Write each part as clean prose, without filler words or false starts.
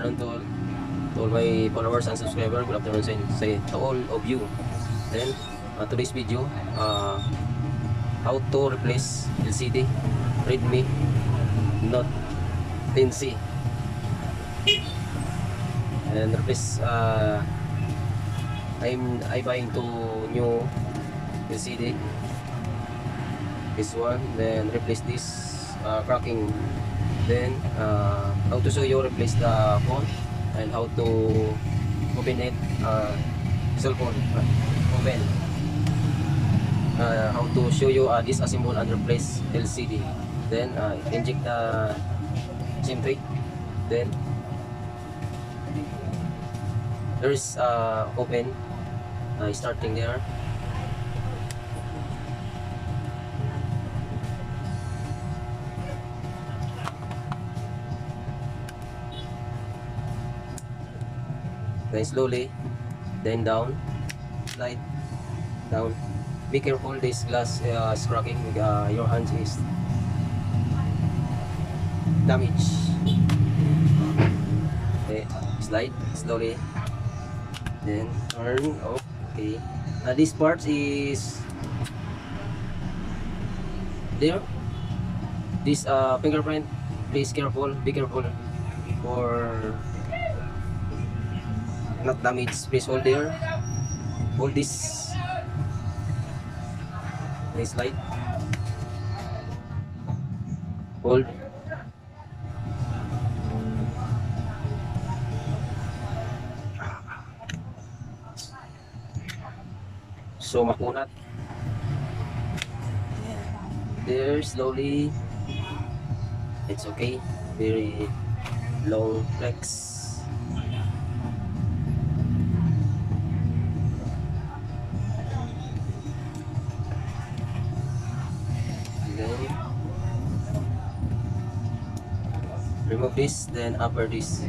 afternoon to all my followers and subscribers. Good afternoon say to all of you. Then today's video, how to replace LCD Redmi Note 10C and replace I buying two new LCD, this one, then replace this cracking. Then how to show you replace the phone and how to open it, cell phone open, how to show you disassemble and replace LCD. Then inject the SIM tray. Then there is open, starting there. Then slowly, then down, slide down. Be careful, this glass is cracking. Your hands is damaged. Okay, slide slowly, then turn. Okay, this part is there. This fingerprint, please careful, be careful for not damage. Please hold there, hold this slide, hold. So makunat there, slowly. It's okay, very long flex. Then remove this, then upper this,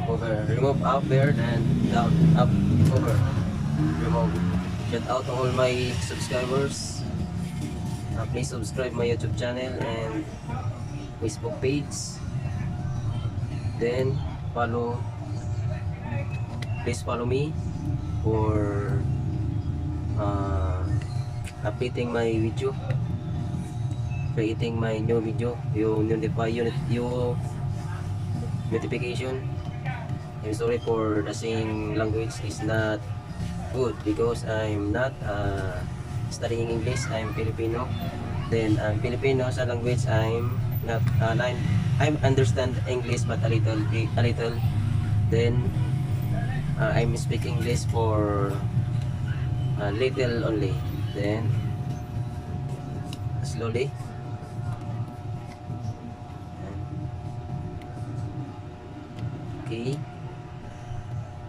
over, remove upper, then down, up, over, remove. Shout out to all my subscribers. Please subscribe my YouTube channel and Facebook page. Then please follow me for updating my video, creating my new video. You notify you notification. I'm sorry for the same language is not good because I'm not studying English. I'm Filipino. Then Filipino sa language, I'm not I'm understand English but a little. Then I'm speak English for a little only. Then slowly. Okay.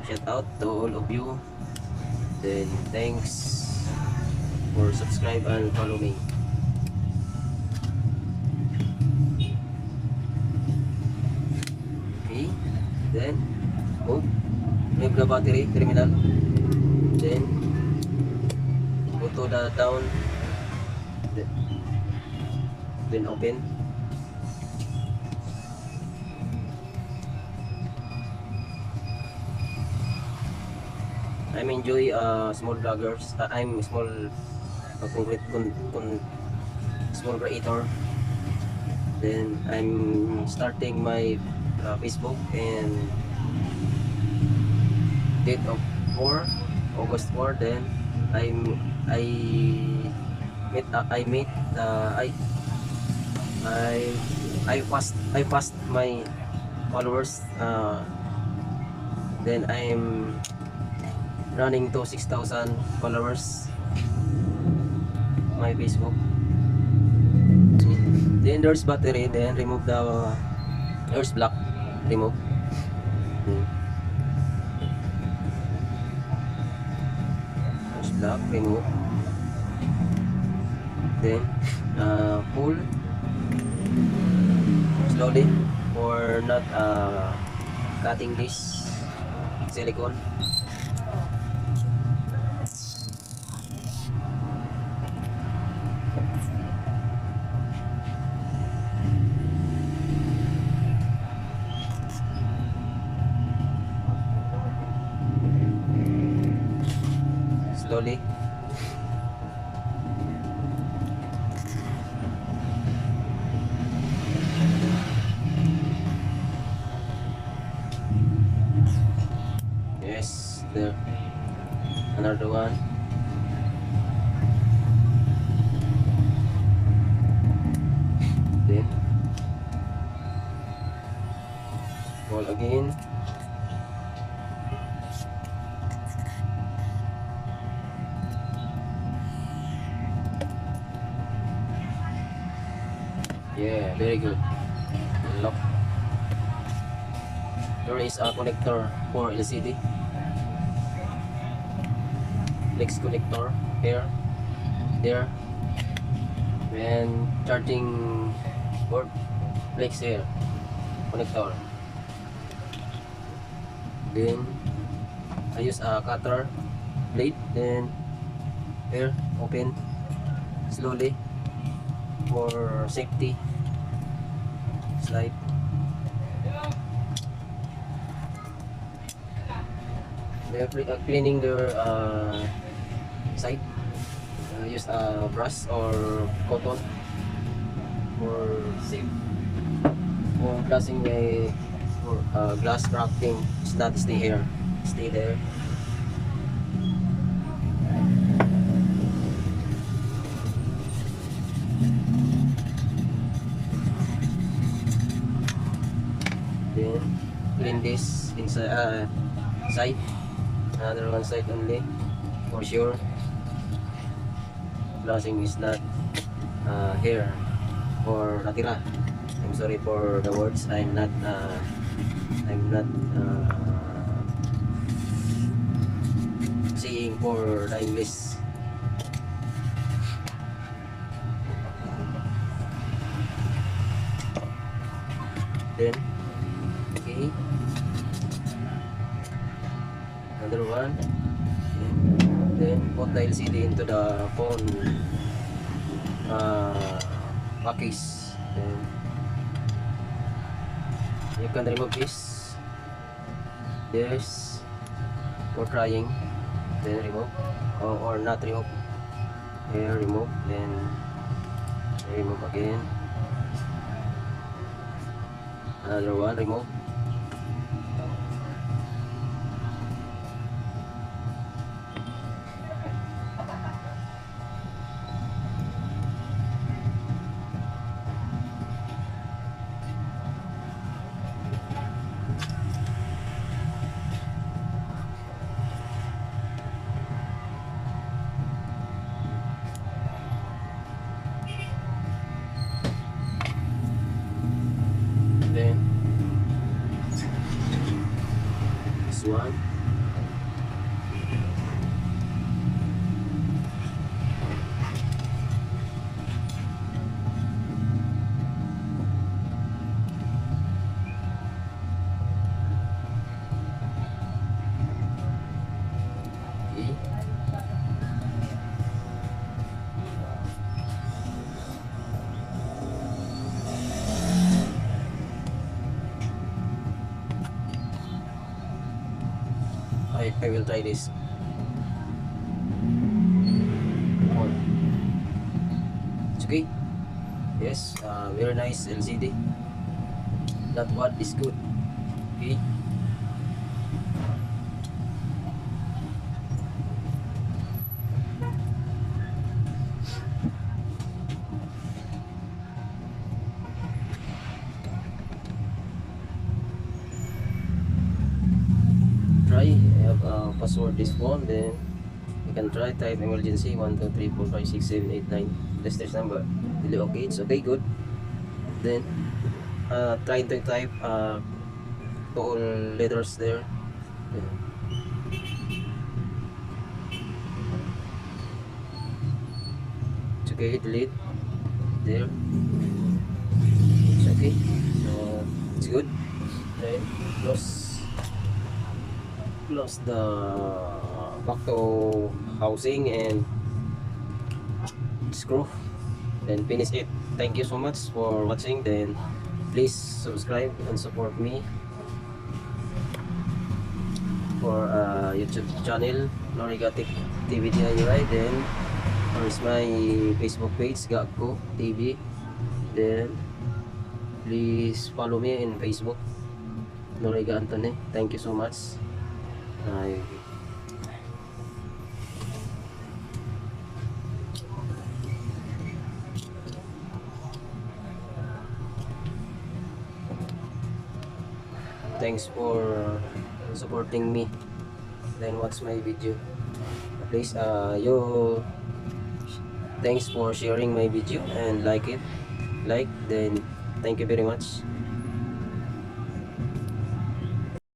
Shout out to all of you. Then thanks for subscribe and follow me. Okay, then move the battery terminal, then go to the down, then open. I'm enjoy small vloggers. I'm small small creator. Then I'm starting my Facebook and date of August 4. Then I passed my followers. Then I'm running to 6,000 followers my Facebook. Then there's battery, then remove the there's block, remove. There's block, remove. Then pull slowly for not cutting this silicone. slowly. Yes, there. Another one. Then roll again. Yeah, very good. Lock. There is a connector for LCD. Next connector here, there. When charging board, flex here, connector. Then I use a cutter blade. Then here, open slowly for safety. Slide. They are cleaning their side. Use a brush or cotton for safe. For glassing my for glass cracking is not stay here, stay there. Then clean this inside side, another one side only for sure. Glassing is not here or natira. I'm sorry for the words. I'm not saying for the English. Then okay, another one. Then put the LCD into the phone package. Then you can remove this. Yes, for trying. Then remove or not remove. Here remove. Then remove again. Another one remove. Then this one. Okay. I will try this. It's okay. Yes, very nice LCD. That one is good. Okay. Try. I have password this phone. Then you can try type emergency 1 2 3 4 5 6 7 8 9. That's this number. Really okay. It's okay. Good. Then try to type all letters there. Yeah. It's okay. Delete there. It's okay. It's good. Then close the back to housing and screw. Then finish it. Thank you so much for watching. Then please subscribe and support me for YouTube channel Norigatic TV DIY. Then there's my Facebook page Gakko TV. Then please follow me in Facebook Noriga Antone. Thank you so much. Thanks for supporting me. Then watch my video. Please you thanks for sharing my video and like it. Then thank you very much.